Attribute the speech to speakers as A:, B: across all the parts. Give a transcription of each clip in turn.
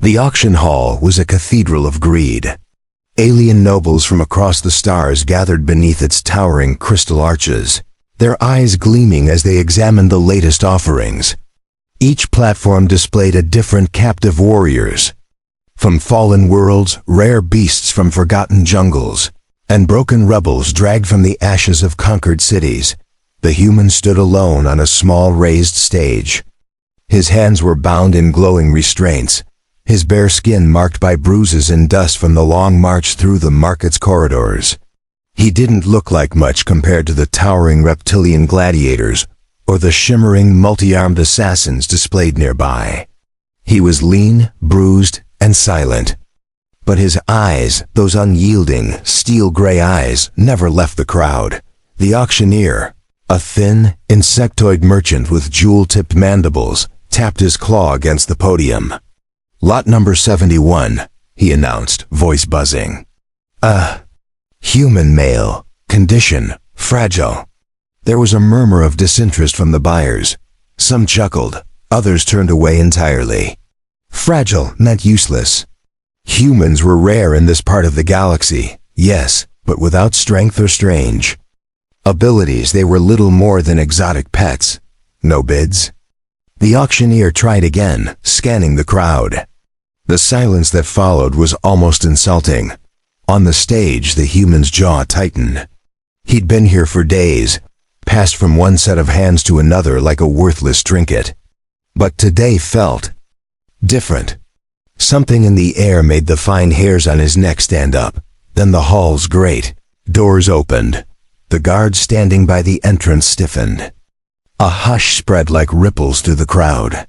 A: The auction hall was a cathedral of greed. Alien nobles from across the stars gathered beneath its towering crystal arches, their eyes gleaming as they examined the latest offerings. Each platform displayed a different captive warriors, from fallen worlds, rare beasts from forgotten jungles, and broken rebels dragged from the ashes of conquered cities. The human stood alone on a small raised stage. His hands were bound in glowing restraints, his bare skin marked by bruises and dust from the long march through the market's corridors. He didn't look like much compared to the towering reptilian gladiators or the shimmering multi-armed assassins displayed nearby. He was lean, bruised, and silent. But his eyes, those unyielding, steel-gray eyes, never left the crowd. The auctioneer, a thin, insectoid merchant with jewel-tipped mandibles, tapped his claw against the podium. "Lot number 71, he announced, voice buzzing. Human male, condition, fragile." There was a murmur of disinterest from the buyers. Some chuckled, others turned away entirely. Fragile meant useless. Humans were rare in this part of the galaxy, yes, but without strength or strange abilities. They were little more than exotic pets. No bids? The auctioneer tried again, scanning the crowd. The silence that followed was almost insulting. On the stage, the human's jaw tightened. He'd been here for days, passed from one set of hands to another like a worthless trinket. But today felt different. Something in the air made the fine hairs on his neck stand up. Then the hall's great doors opened. The guards standing by the entrance stiffened. A hush spread like ripples through the crowd.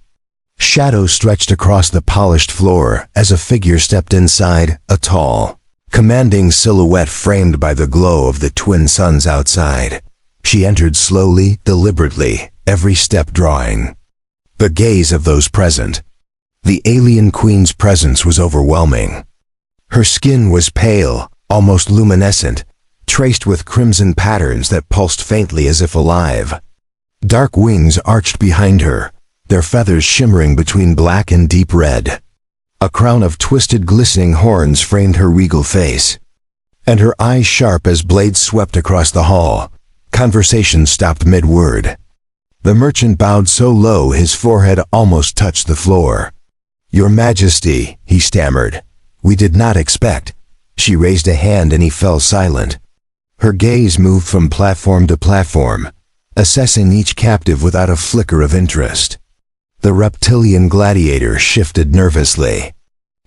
A: Shadows stretched across the polished floor as a figure stepped inside, a tall, commanding silhouette framed by the glow of the twin suns outside. She entered slowly, deliberately, every step drawing the gaze of those present. The alien queen's presence was overwhelming. Her skin was pale, almost luminescent, traced with crimson patterns that pulsed faintly as if alive. Dark wings arched behind her, their feathers shimmering between black and deep red. A crown of twisted, glistening horns framed her regal face, and her eyes sharp as blades swept across the hall. Conversation stopped mid-word. The merchant bowed so low his forehead almost touched the floor. "Your Majesty," he stammered, "we did not expect." She raised a hand and he fell silent. Her gaze moved from platform to platform, assessing each captive without a flicker of interest. The reptilian gladiator shifted nervously.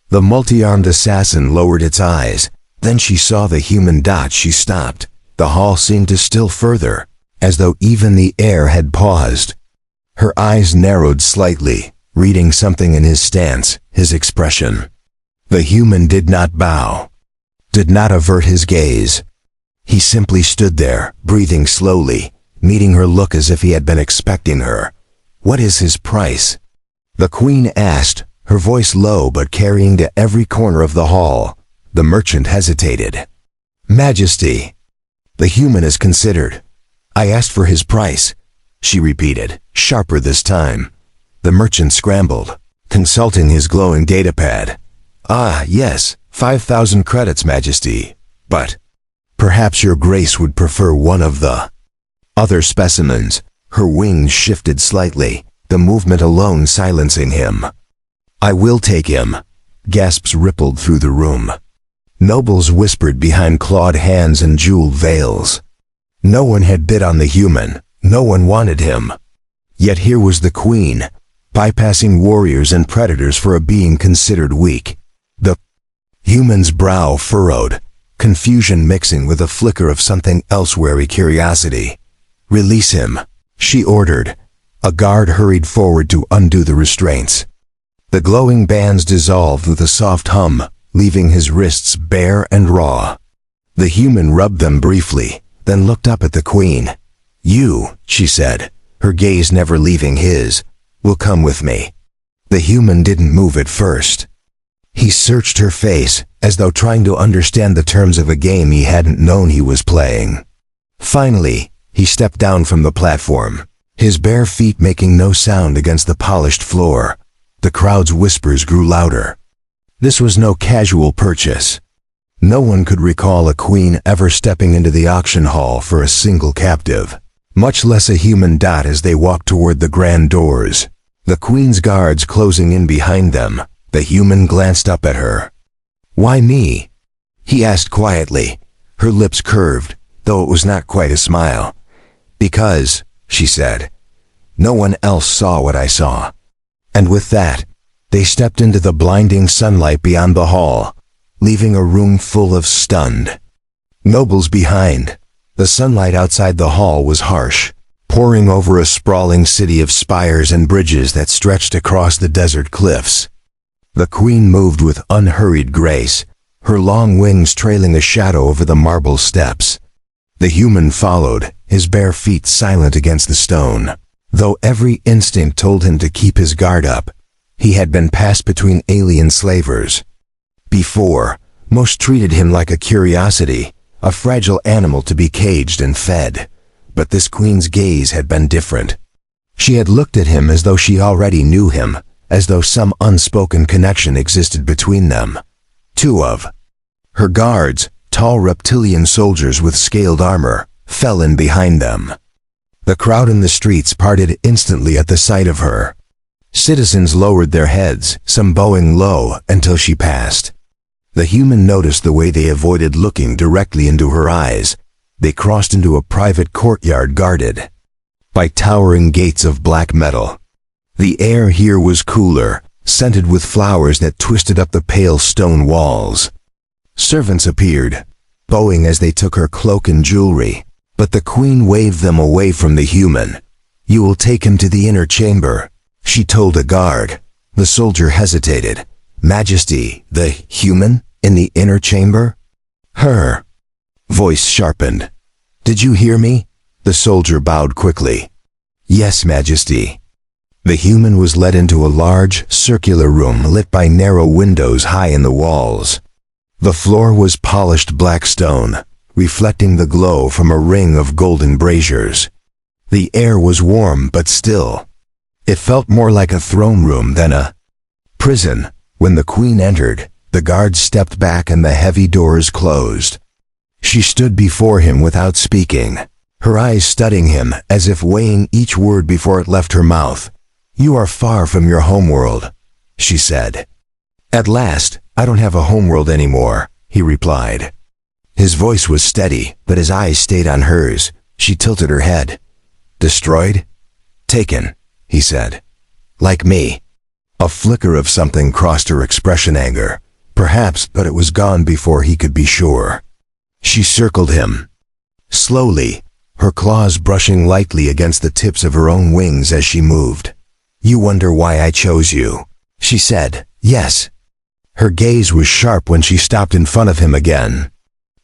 A: The multi-armed assassin lowered its eyes. Then she saw the human dot. She stopped. The hall seemed to still further, as though even the air had paused. Her eyes narrowed slightly, reading something in his stance, his expression. The human did not bow, did not avert his gaze. He simply stood there, breathing slowly, meeting her look as if he had been expecting her. "What is his price?" the queen asked, her voice low but carrying to every corner of the hall. The merchant hesitated. "Majesty." The human is considered. "I asked for his price," she repeated, sharper this time. The merchant scrambled, consulting his glowing datapad. "Ah, yes, 5,000 credits, Majesty. But perhaps your grace would prefer one of the other specimens." Her wings shifted slightly, the movement alone silencing him. "I will take him." Gasps rippled through the room. Nobles whispered behind clawed hands and jeweled veils. No one had bid on the human. No one wanted him. Yet here was the queen, bypassing warriors and predators for a being considered weak. The human's brow furrowed, confusion mixing with a flicker of something else, wary curiosity. "Release him," she ordered. A guard hurried forward to undo the restraints. The glowing bands dissolved with a soft hum, leaving his wrists bare and raw. The human rubbed them briefly, then looked up at the queen. "You," she said, her gaze never leaving his, "will come with me." The human didn't move at first. He searched her face, as though trying to understand the terms of a game he hadn't known he was playing. Finally, he stepped down from the platform, his bare feet making no sound against the polished floor. The crowd's whispers grew louder. This was no casual purchase. No one could recall a queen ever stepping into the auction hall for a single captive, much less a human dot as they walked toward the grand doors. The queen's guards closing in behind them, the human glanced up at her. "Why me?" he asked quietly, her lips curved, though it was not quite a smile. "Because," she said, "no one else saw what I saw." And with that, they stepped into the blinding sunlight beyond the hall, leaving a room full of stunned nobles behind. The sunlight outside the hall was harsh, pouring over a sprawling city of spires and bridges that stretched across the desert cliffs. The queen moved with unhurried grace, her long wings trailing a shadow over the marble steps. The human followed, his bare feet silent against the stone. Though every instinct told him to keep his guard up, he had been passed between alien slavers. Before, most treated him like a curiosity, a fragile animal to be caged and fed. But this queen's gaze had been different. She had looked at him as though she already knew him, as though some unspoken connection existed between them. Two of her guards, tall reptilian soldiers with scaled armor, fell in behind them. The crowd in the streets parted instantly at the sight of her. Citizens lowered their heads, some bowing low, until she passed. The human noticed the way they avoided looking directly into her eyes. They crossed into a private courtyard guarded by towering gates of black metal. The air here was cooler, scented with flowers that twisted up the pale stone walls. Servants appeared, bowing as they took her cloak and jewelry, but the queen waved them away from the human. "You will take him to the inner chamber," she told a guard. The soldier hesitated. "Majesty, the human in the inner chamber?" Her voice sharpened. "Did you hear me?" The soldier bowed quickly. "Yes, Majesty." The human was led into a large, circular room lit by narrow windows high in the walls. The floor was polished black stone, reflecting the glow from a ring of golden braziers. The air was warm but still. It felt more like a throne room than a prison. When the queen entered, the guards stepped back and the heavy doors closed. She stood before him without speaking, her eyes studying him as if weighing each word before it left her mouth. "You are far from your homeworld," she said. "At last, I don't have a homeworld anymore," he replied. His voice was steady, but his eyes stayed on hers. She tilted her head. "Destroyed? Taken," he said. "Like me." A flicker of something crossed her expression. Anger, perhaps, but it was gone before he could be sure. She circled him slowly, her claws brushing lightly against the tips of her own wings as she moved. "You wonder why I chose you," she said. "Yes." Her gaze was sharp when she stopped in front of him again.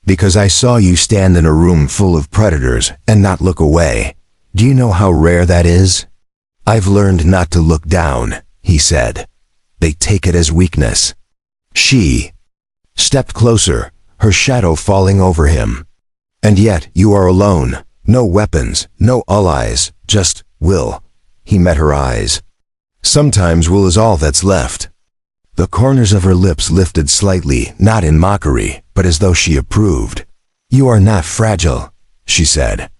A: "Because I saw you stand in a room full of predators and not look away. Do you know how rare that is?" "I've learned not to look down," he said. "They take it as weakness." She stepped closer, her shadow falling over him. "And yet you are alone. No weapons, no allies, just will." He met her eyes. "Sometimes will is all that's left." The corners of her lips lifted slightly, not in mockery, but as though she approved. "You are not fragile," she said.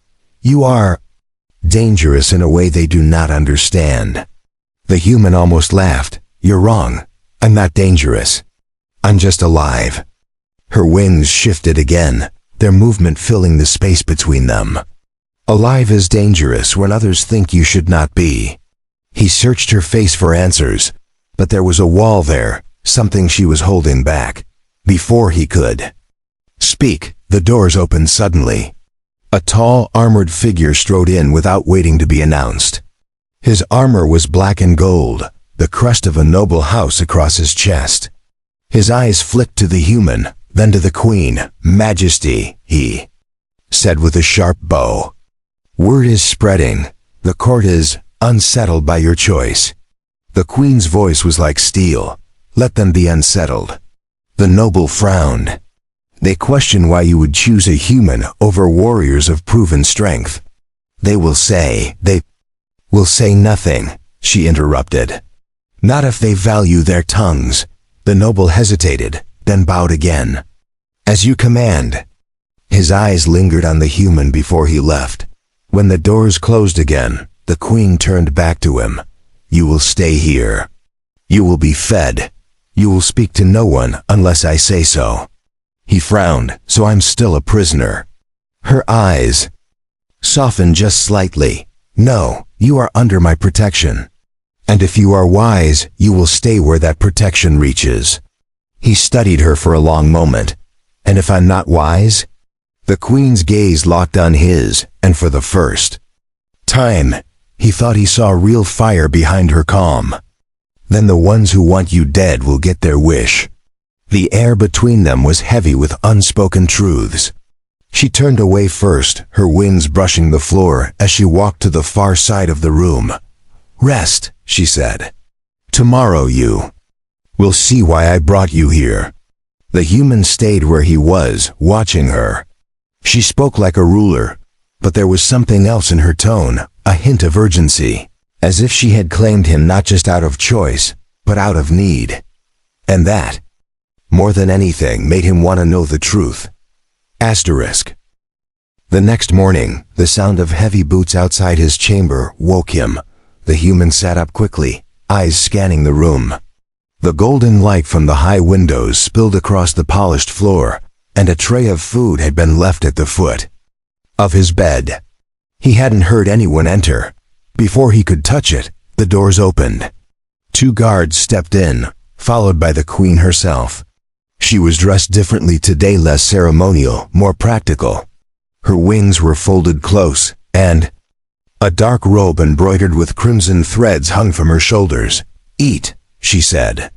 A: "You are dangerous in a way they do not understand." The human almost laughed. "You're wrong. I'm not dangerous. I'm just alive." Her wings shifted again, their movement filling the space between them. "Alive is dangerous when others think you should not be." He searched her face for answers, but there was a wall there, something she was holding back. Before he could speak, the doors opened suddenly. A tall, armored figure strode in without waiting to be announced. His armor was black and gold, the crest of a noble house across his chest. His eyes flicked to the human, then to the queen. "Majesty," he said with a sharp bow. "Word is spreading. The court is unsettled by your choice." The queen's voice was like steel. "Let them be unsettled." The noble frowned. "They question why you would choose a human over warriors of proven strength. They will say nothing," she interrupted. "Not if they value their tongues." The noble hesitated, then bowed again. "As you command." His eyes lingered on the human before he left. When the doors closed again, the queen turned back to him. "You will stay here. You will be fed. You will speak to no one unless I say so." He frowned. "So I'm still a prisoner?" Her eyes softened just slightly. "No, you are under my protection. And if you are wise, you will stay where that protection reaches." He studied her for a long moment. "And if I'm not wise?" The queen's gaze locked on his, and for the first time, he thought he saw real fire behind her calm. "Then the ones who want you dead will get their wish." The air between them was heavy with unspoken truths. She turned away first, her wings brushing the floor as she walked to the far side of the room. "Rest," she said. "Tomorrow you will see why I brought you here." The human stayed where he was, watching her. She spoke like a ruler, but there was something else in her tone, a hint of urgency, as if she had claimed him not just out of choice, but out of need. And that, more than anything, made him want to know the truth. Asterisk. The next morning, the sound of heavy boots outside his chamber woke him. The human sat up quickly, eyes scanning the room. The golden light from the high windows spilled across the polished floor, and a tray of food had been left at the foot of his bed. He hadn't heard anyone enter. Before he could touch it, the doors opened. 2 guards stepped in, followed by the queen herself. She was dressed differently today, less ceremonial, more practical. Her wings were folded close, and a dark robe embroidered with crimson threads hung from her shoulders. "Eat," she said.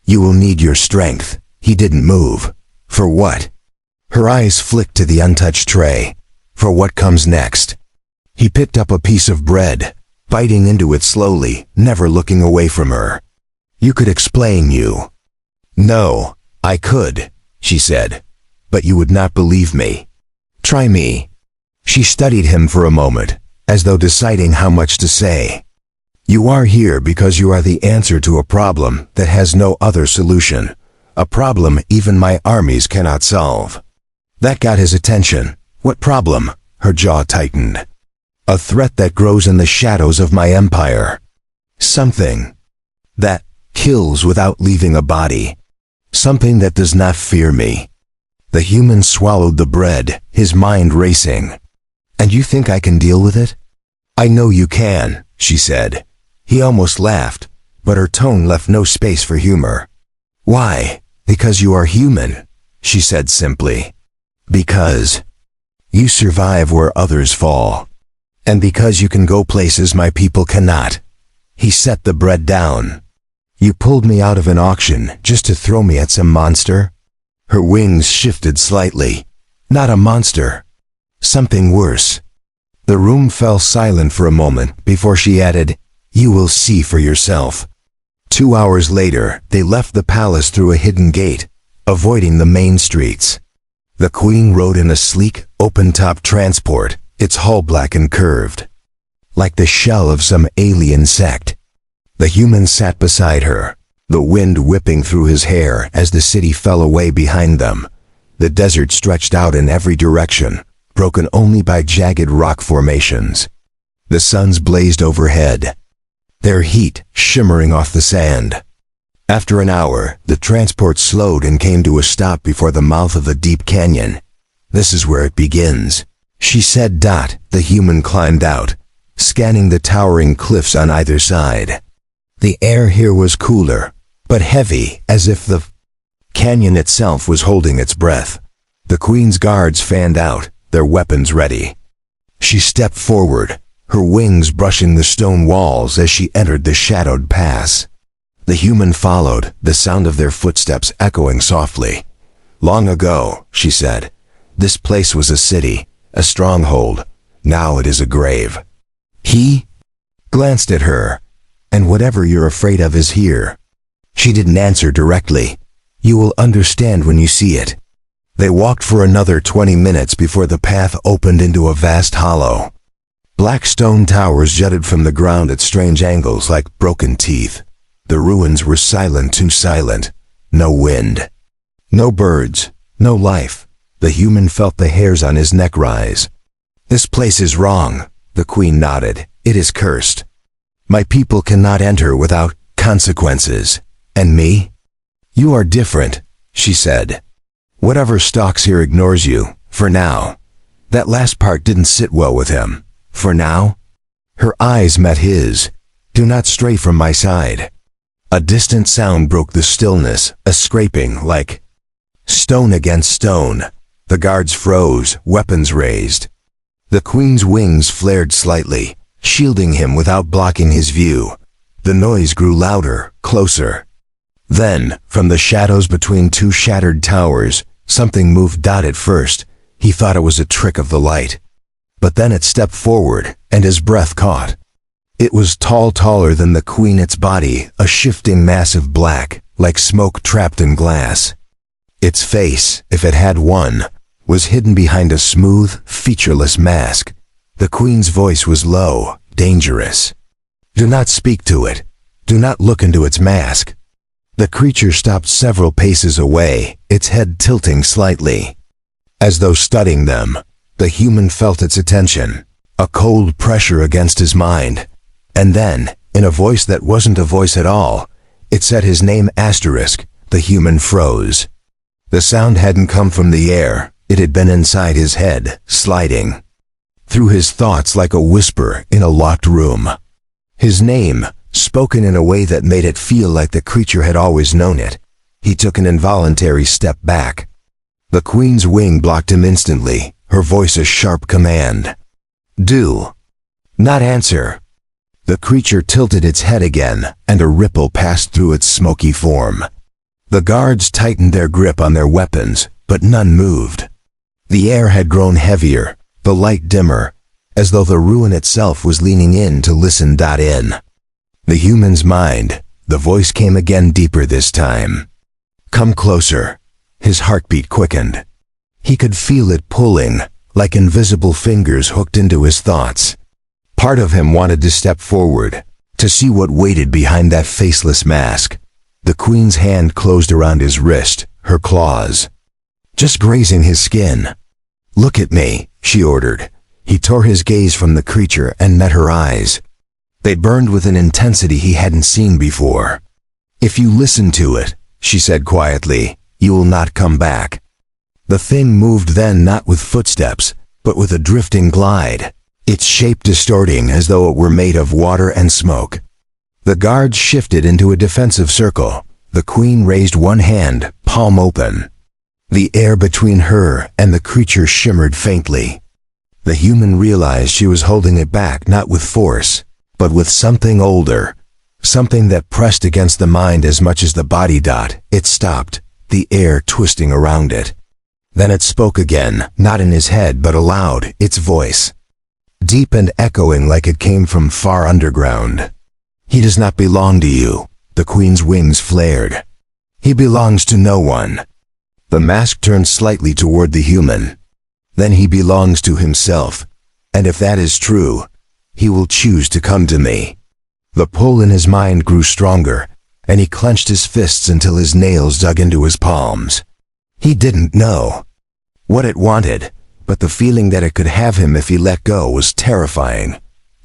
A: "You will need your strength." He didn't move. "For what?" Her eyes flicked to the untouched tray. "For what comes next." He picked up a piece of bread, biting into it slowly, never looking away from her. "You could explain you." "No, I could," she said, "but you would not believe me. Try me." She studied him for a moment, as though deciding how much to say. "You are here because you are the answer to a problem that has no other solution. A problem even my armies cannot solve." That got his attention. "What problem?" Her jaw tightened. "A threat that grows in the shadows of my empire. Something that kills without leaving a body. Something that does not fear me." The human swallowed the bread, his mind racing. "And you think I can deal with it?" "I know you can," she said. He almost laughed, but her tone left no space for humor. "Why?" "Because you are human," she said simply. "Because you survive where others fall. And because you can go places my people cannot." He set the bread down. "You pulled me out of an auction just to throw me at some monster?" Her wings shifted slightly. "Not a monster. Something worse." The room fell silent for a moment before she added, "You will see for yourself." 2 hours later, they left the palace through a hidden gate, avoiding the main streets. The queen rode in a sleek, open-top transport, its hull black and curved, like the shell of some alien sect. The human sat beside her, the wind whipping through his hair as the city fell away behind them. The desert stretched out in every direction, broken only by jagged rock formations. The suns blazed overhead, their heat shimmering off the sand. After an hour, the transport slowed and came to a stop before the mouth of a deep canyon. "This is where it begins," she said. The human climbed out, scanning the towering cliffs on either side. The air here was cooler, but heavy, as if the canyon itself was holding its breath. The queen's guards fanned out, their weapons ready. She stepped forward, her wings brushing the stone walls as she entered the shadowed pass. The human followed, the sound of their footsteps echoing softly. "Long ago," she said, "this place was a city, a stronghold. Now it is a grave." He glanced at her. "And whatever you're afraid of is here." She didn't answer directly. "You will understand when you see it." They walked for another 20 minutes before the path opened into a vast hollow. Black stone towers jutted from the ground at strange angles like broken teeth. The ruins were silent, too silent. no wind. No birds, no life. The human felt the hairs on his neck rise. "This place is wrong," the queen nodded. "It is cursed. My people cannot enter without consequences. And me? You are different," she said. "Whatever stalks here ignores you, for now." That last part didn't sit well with him. For now? Her eyes met his. "Do not stray from my side." A distant sound broke the stillness, a scraping like stone against stone. The guards froze, weapons raised. The queen's wings flared slightly, shielding him without blocking his view. The noise grew louder, closer. Then, from the shadows between two shattered towers, something moved. At first, he thought it was a trick of the light. But then it stepped forward, and his breath caught. It was taller than the queen, its body, a shifting mass of black, like smoke trapped in glass. Its face, if it had one, was hidden behind a smooth, featureless mask. The queen's voice was low, dangerous. "Do not speak to it. Do not look into its mask." The creature stopped several paces away, its head tilting slightly. As though studying them, the human felt its attention, a cold pressure against his mind. And then, in a voice that wasn't a voice at all, it said his name. The human froze. The sound hadn't come from the air, it had been inside his head, sliding through his thoughts like a whisper in a locked room. His name, spoken in a way that made it feel like the creature had always known it. He took an involuntary step back. The queen's wing blocked him instantly, her voice a sharp command. "Do not answer." The creature tilted its head again, and a ripple passed through its smoky form. The guards tightened their grip on their weapons, but none moved. The air had grown heavier, the light dimmer, as though the ruin itself was leaning in to listen. In the human's mind, the voice came again, deeper this time. "Come closer." His heartbeat quickened. He could feel it pulling, like invisible fingers hooked into his thoughts. Part of him wanted to step forward, to see what waited behind that faceless mask. The queen's hand closed around his wrist, her claws just grazing his skin. "Look at me," she ordered. He tore his gaze from the creature and met her eyes. They burned with an intensity he hadn't seen before. "If you listen to it," she said quietly, "you will not come back." The thing moved then, not with footsteps, but with a drifting glide, its shape distorting as though it were made of water and smoke. The guards shifted into a defensive circle. The queen raised one hand, palm open. The air between her and the creature shimmered faintly. The human realized she was holding it back, not with force, but with something older, something that pressed against the mind as much as the body. It stopped, the air twisting around it. Then it spoke again, not in his head but aloud, its voice deep and echoing like it came from far underground. "He does not belong to you." The queen's wings flared. "He belongs to no one." The mask turned slightly toward the human. "Then he belongs to himself. And if that is true, he will choose to come to me." The pull in his mind grew stronger, and he clenched his fists until his nails dug into his palms. He didn't know what it wanted, but the feeling that it could have him if he let go was terrifying.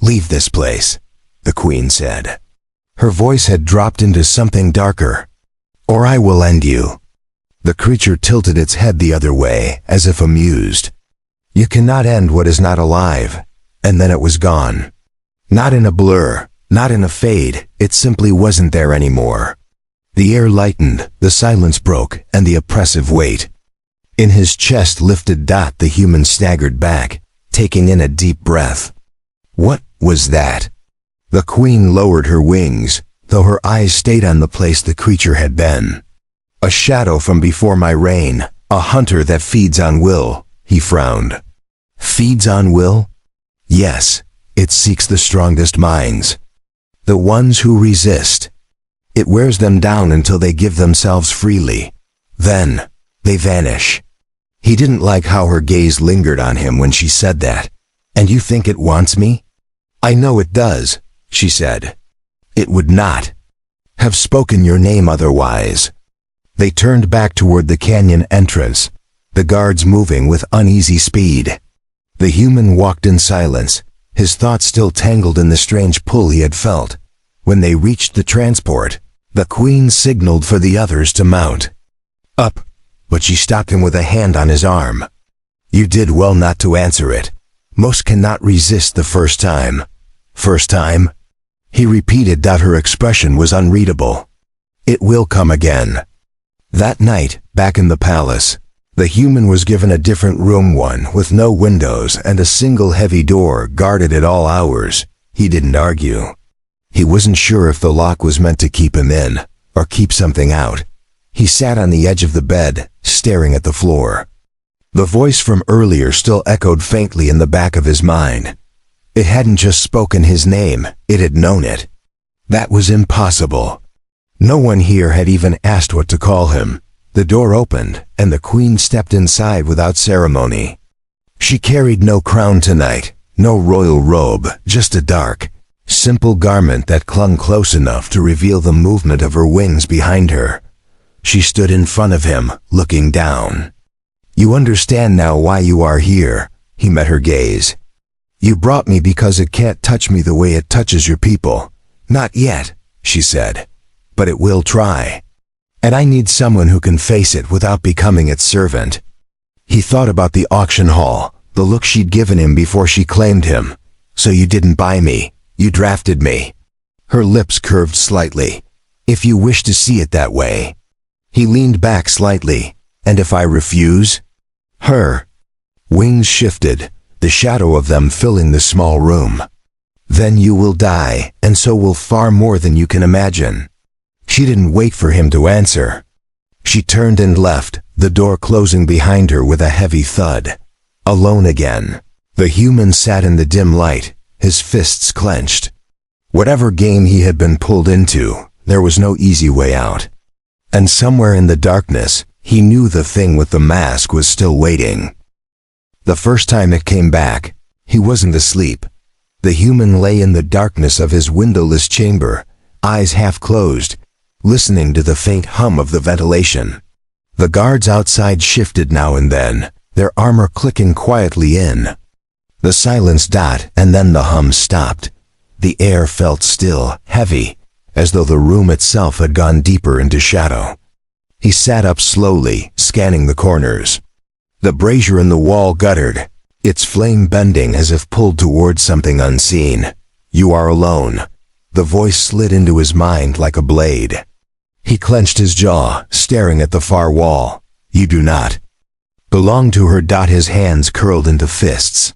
A: "Leave this place," the queen said. Her voice had dropped into something darker. "Or I will end you." The creature tilted its head the other way, as if amused. "You cannot end what is not alive." And then it was gone. Not in a blur, not in a fade, it simply wasn't there anymore. The air lightened, the silence broke, and the oppressive weight in his chest lifted. The human staggered back, taking in a deep breath. What was that? The queen lowered her wings, though her eyes stayed on the place the creature had been. "A shadow from before my reign, a hunter that feeds on will," he frowned. "Feeds on will?" "Yes, it seeks the strongest minds. The ones who resist. It wears them down until they give themselves freely. Then, they vanish." He didn't like how her gaze lingered on him when she said that. "And you think it wants me?" "I know it does," she said. "It would not have spoken your name otherwise." They turned back toward the canyon entrance, the guards moving with uneasy speed. The human walked in silence, his thoughts still tangled in the strange pull he had felt. When they reached the transport, the queen signaled for the others to mount. Up, but she stopped him with a hand on his arm. You did well not to answer it. Most cannot resist the first time. First time? He repeated that her expression was unreadable. It will come again. That night, back in the palace, the human was given a different room, one with no windows and a single heavy door guarded at all hours. He didn't argue. He wasn't sure if the lock was meant to keep him in, or keep something out. He sat on the edge of the bed, staring at the floor. The voice from earlier still echoed faintly in the back of his mind. It hadn't just spoken his name, it had known it. That was impossible. No one here had even asked what to call him. The door opened, and the queen stepped inside without ceremony. She carried no crown tonight, no royal robe, just a dark, simple garment that clung close enough to reveal the movement of her wings behind her. She stood in front of him, looking down. You understand now why you are here, he met her gaze. You brought me because it can't touch me the way it touches your people. Not yet, she said, but it will try. And I need someone who can face it without becoming its servant. He thought about the auction hall, the look she'd given him before she claimed him. So you didn't buy me, you drafted me. Her lips curved slightly. If you wish to see it that way. He leaned back slightly. And if I refuse? Her wings shifted, the shadow of them filling the small room. Then you will die, and so will far more than you can imagine. She didn't wait for him to answer. She turned and left, the door closing behind her with a heavy thud. Alone again. The human sat in the dim light, his fists clenched. Whatever game he had been pulled into, there was no easy way out. And somewhere in the darkness, he knew the thing with the mask was still waiting. The first time it came back, he wasn't asleep. The human lay in the darkness of his windowless chamber, eyes half closed, listening to the faint hum of the ventilation. The guards outside shifted now and then, their armor clicking quietly in. The silence died, and then the hum stopped. The air felt still, heavy, as though the room itself had gone deeper into shadow. He sat up slowly, scanning the corners. The brazier in the wall guttered, its flame bending as if pulled towards something unseen. You are alone. The voice slid into his mind like a blade. He clenched his jaw, staring at the far wall. You do not belong to her. His hands curled into fists.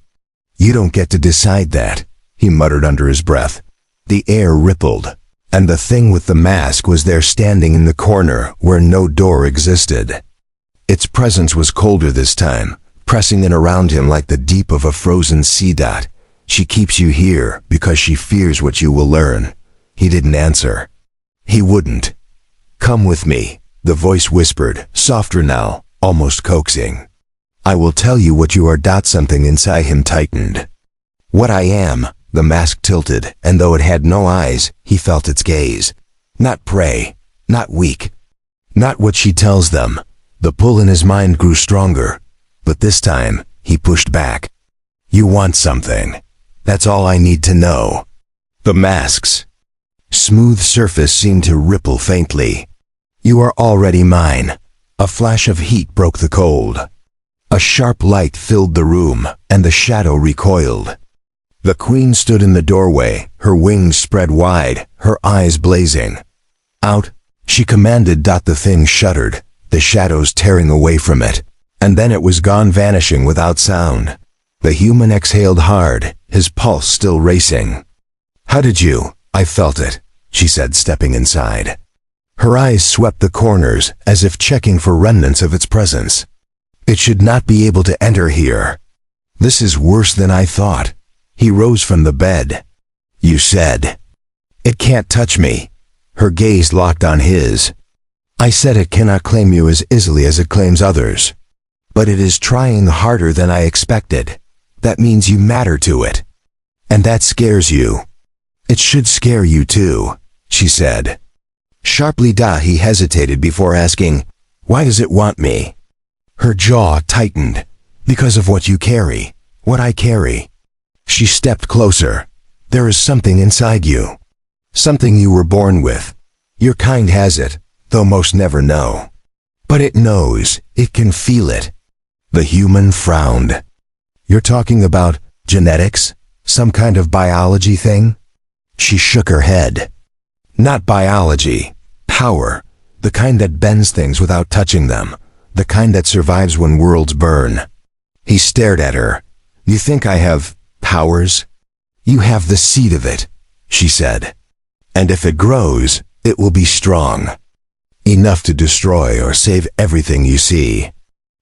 A: You don't get to decide that, he muttered under his breath. The air rippled, and the thing with the mask was there standing in the corner where no door existed. Its presence was colder this time, pressing in around him like the deep of a frozen sea. She keeps you here because she fears what you will learn. He didn't answer. He wouldn't. Come with me, the voice whispered, softer now, almost coaxing. I will tell you what you are. Something inside him tightened. What I am, the mask tilted, and though it had no eyes, he felt its gaze. Not prey, not weak, not what she tells them. The pull in his mind grew stronger, but this time, he pushed back. You want something. That's all I need to know. The mask's smooth surface seemed to ripple faintly. You are already mine. A flash of heat broke the cold. A sharp light filled the room, and the shadow recoiled. The queen stood in the doorway, her wings spread wide, her eyes blazing. Out, she commanded. The thing shuddered, the shadows tearing away from it, and then it was gone, vanishing without sound. The human exhaled hard, his pulse still racing. How did you? I felt it, she said, stepping inside. Her eyes swept the corners, as if checking for remnants of its presence. It should not be able to enter here. This is worse than I thought. He rose from the bed. You said it can't touch me. Her gaze locked on his. I said it cannot claim you as easily as it claims others. But it is trying harder than I expected. That means you matter to it. And that scares you. It should scare you too, she said. Sharply, he hesitated before asking, "Why does it want me?" Her jaw tightened. "Because of what you carry, what I carry." She stepped closer. "There is something inside you. Something you were born with. Your kind has it, though most never know. But it knows, it can feel it." The human frowned. "You're talking about genetics? Some kind of biology thing?" She shook her head. "Not biology. Power. The kind that bends things without touching them. The kind that survives when worlds burn." He stared at her. "You think I have powers?" "You have the seed of it," she said. "And if it grows, it will be strong. Enough to destroy or save everything you see."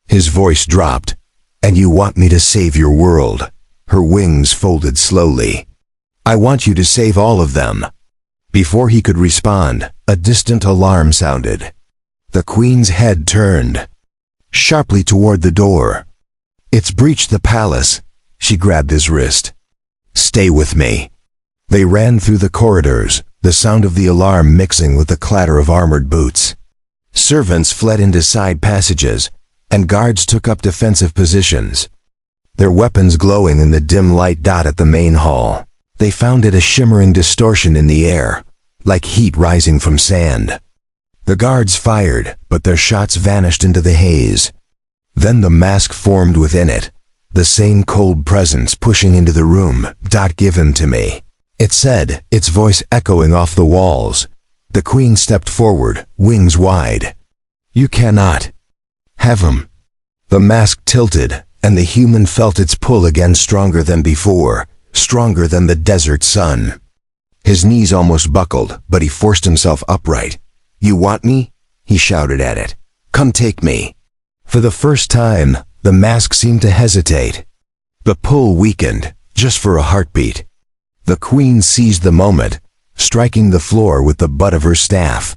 A: His voice dropped. "And you want me to save your world?" Her wings folded slowly. "I want you to save all of them." Before he could respond, a distant alarm sounded. The Queen's head turned sharply toward the door. "It's breached the palace." She grabbed his wrist. "Stay with me." They ran through the corridors, the sound of the alarm mixing with the clatter of armored boots. Servants fled into side passages, and guards took up defensive positions, their weapons glowing in the dim light. At the main hall, they found it a shimmering distortion in the air, like heat rising from sand. The guards fired, but their shots vanished into the haze. Then the mask formed within it, the same cold presence pushing into the room. "Give him to me," it said, its voice echoing off the walls. The Queen stepped forward, wings wide. "You cannot have him." The mask tilted, and the human felt its pull again, stronger than before, stronger than the desert sun. His knees almost buckled, but he forced himself upright. "You want me?" he shouted at it. "Come take me." For the first time, the mask seemed to hesitate. The pull weakened, just for a heartbeat. The Queen seized the moment, striking the floor with the butt of her staff.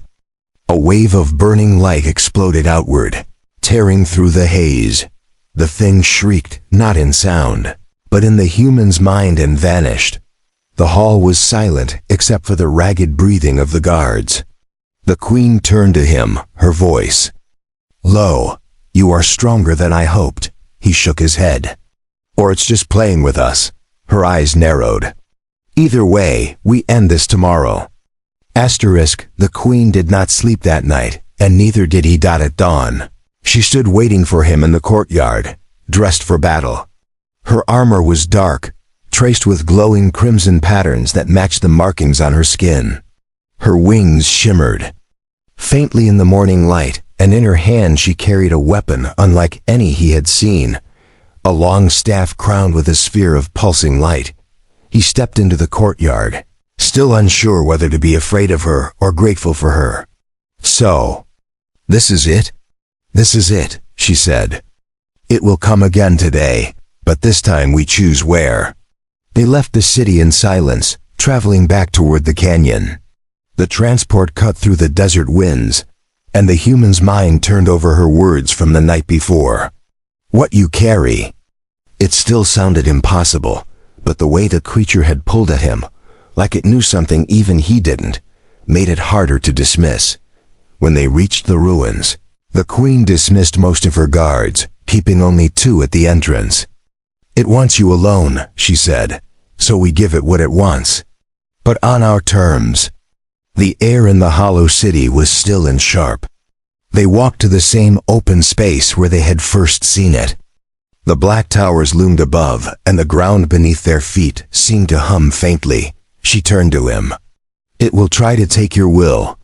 A: A wave of burning light exploded outward, tearing through the haze. The thing shrieked, not in sound, but in the human's mind, and vanished. The hall was silent except for the ragged breathing of the guards. The Queen turned to him, her voice low. "You are stronger than I hoped." He shook his head. "Or it's just playing with us." Her eyes narrowed. "Either way, we end this tomorrow." The Queen did not sleep that night, and neither did he. At dawn, she stood waiting for him in the courtyard, dressed for battle. Her armor was dark, traced with glowing crimson patterns that matched the markings on her skin. Her wings shimmered faintly in the morning light, and in her hand she carried a weapon unlike any he had seen, a long staff crowned with a sphere of pulsing light. He stepped into the courtyard, still unsure whether to be afraid of her or grateful for her. "So, this is it?" "This is it," she said. "It will come again today, but this time we choose where." They left the city in silence, traveling back toward the canyon. The transport cut through the desert winds, and the human's mind turned over her words from the night before. "What you carry." It still sounded impossible, but the way the creature had pulled at him, like it knew something even he didn't, made it harder to dismiss. When they reached the ruins, the Queen dismissed most of her guards, keeping only 2 at the entrance. "It wants you alone," she said, "so we give it what it wants. But on our terms." The air in the hollow city was still and sharp. They walked to the same open space where they had first seen it. The black towers loomed above, and the ground beneath their feet seemed to hum faintly. She turned to him. "It will try to take your will.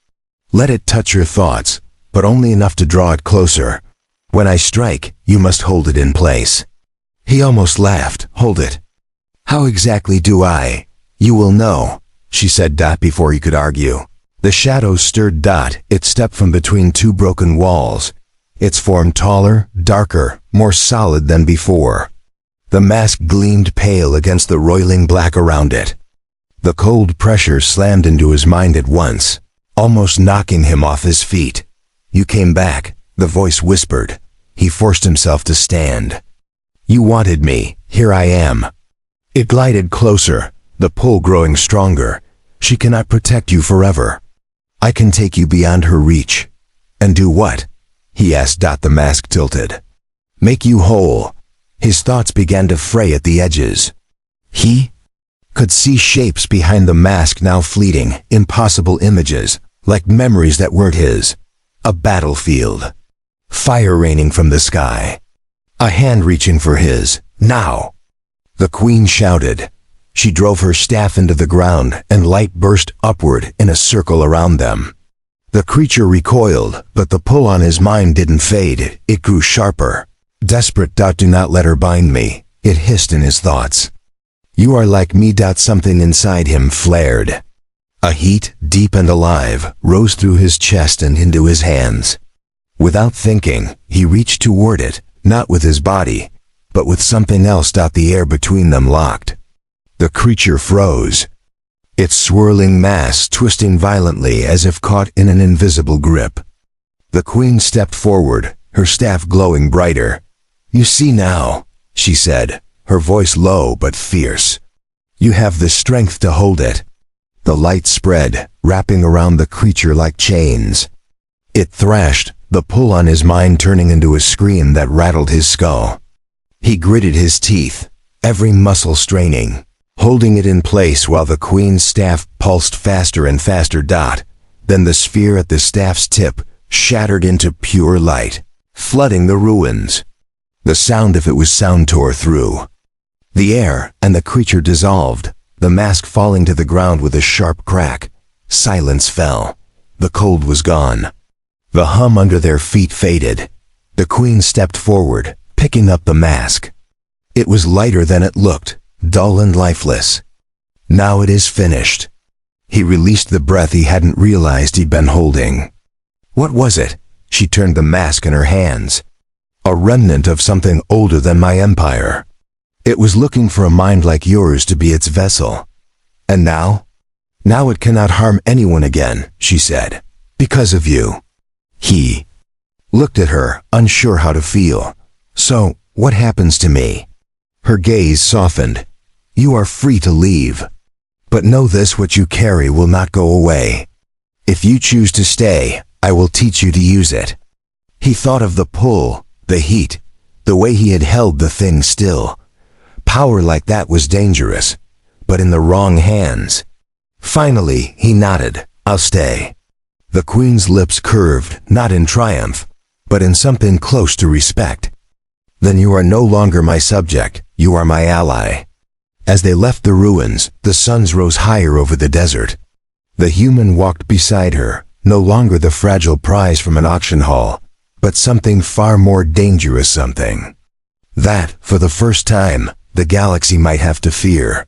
A: Let it touch your thoughts, but only enough to draw it closer. When I strike, you must hold it in place." He almost laughed. "Hold it? How exactly do I?" "You will know," she said. Before he could argue, the shadow stirred. It stepped from between 2 broken walls, its form taller, darker, more solid than before. The mask gleamed pale against the roiling black around it. The cold pressure slammed into his mind at once, almost knocking him off his feet. "You came back," the voice whispered. He forced himself to stand. "You wanted me. Here I am." It glided closer, the pull growing stronger. "She cannot protect you forever." I can take you beyond her reach. And do what? He asked. The mask tilted. Make you whole. His thoughts began to fray at the edges. He could see shapes behind the mask, now fleeting, impossible images, like memories that weren't his. A battlefield. Fire raining from the sky. A hand reaching for his. Now. The queen shouted. She drove her staff into the ground, and light burst upward in a circle around them. The creature recoiled, but the pull on his mind didn't fade. It grew sharper. Desperate. Do not let her bind me, it hissed in his thoughts. You are like me. Something inside him flared. A heat, deep and alive, rose through his chest and into his hands. Without thinking, he reached toward it, not with his body, but with something else. The air between them locked. The creature froze, its swirling mass twisting violently as if caught in an invisible grip. The queen stepped forward, her staff glowing brighter. You see now, she said, her voice low but fierce. You have the strength to hold it. The light spread, wrapping around the creature like chains. It thrashed, the pull on his mind turning into a scream that rattled his skull. He gritted his teeth, every muscle straining, holding it in place while the queen's staff pulsed faster and faster. Then the sphere at the staff's tip shattered into pure light, flooding the ruins. The sound, if it was sound, tore through the air, and the creature dissolved, the mask falling to the ground with a sharp crack. Silence fell. The cold was gone. The hum under their feet faded. The queen stepped forward, picking up the mask. It was lighter than it looked, dull and lifeless. Now it is finished. He released the breath he hadn't realized he'd been holding. What was it? She turned the mask in her hands. A remnant of something older than my empire. It was looking for a mind like yours to be its vessel. And now? Now it cannot harm anyone again, she said. Because of you. He looked at her, unsure how to feel. So, what happens to me? Her gaze softened. You are free to leave. But know this, what you carry will not go away. If you choose to stay, I will teach you to use it. He thought of the pull, the heat, the way he had held the thing still. Power like that was dangerous, but in the wrong hands. Finally, he nodded. I'll stay. The queen's lips curved, not in triumph, but in something close to respect. Then you are no longer my subject, you are my ally. As they left the ruins, the suns rose higher over the desert. The human walked beside her, no longer the fragile prize from an auction hall, but something far more dangerous, something that, for the first time, the galaxy might have to fear.